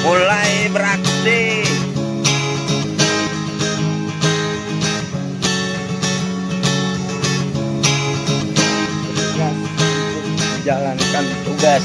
mulai beraksi. Jalankan tugas.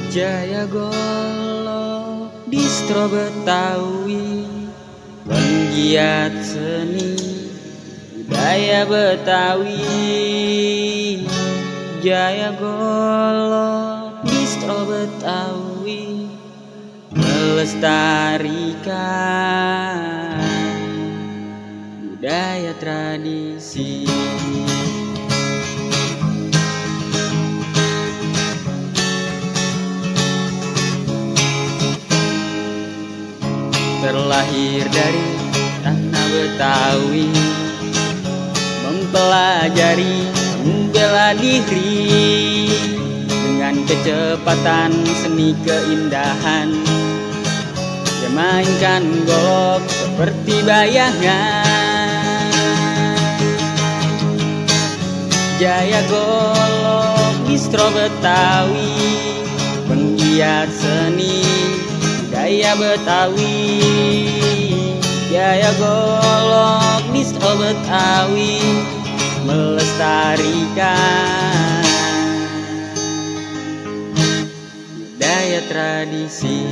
Jaya Golok distro Betawi, penggiat seni budaya Betawi. Jaya Golok distro Betawi, melestarikan budaya tradisi. Terlahir dari tanah Betawi, mempelajari membela diri dengan kecepatan seni keindahan. Dia mainkan golok seperti bayangan. Jaya Golok distro Betawi, penggiat seni budaya Betawi. Jaya Golok distro Betawi, melestarikan budaya tradisi.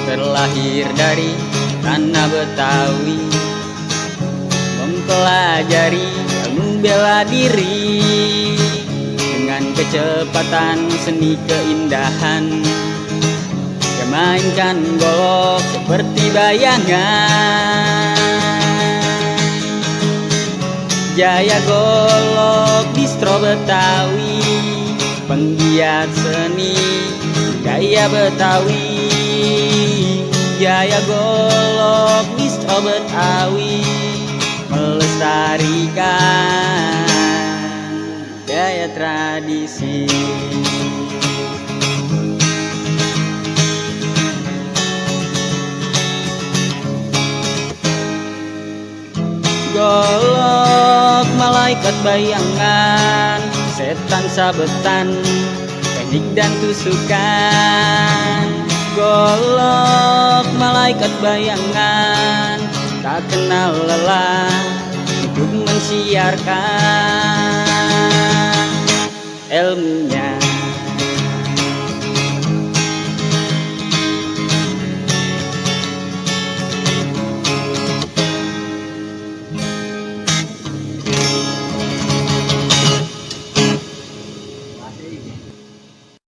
Terlahir dari tanah Betawi, mempelajari membela diri dengan kecepatan seni keindahan. Dia mainkan golok seperti bayangan. Jaya Golok distro Betawi, penggiat seni budaya Betawi. Jaya Golok distro Betawi, melestarikan budaya tradisi. Golok malaikat bayangan, setan sabetan, teknik dan tusukan. Golok malaikat bayangan, tak kenal lelah hidup mensiarkan ilmunya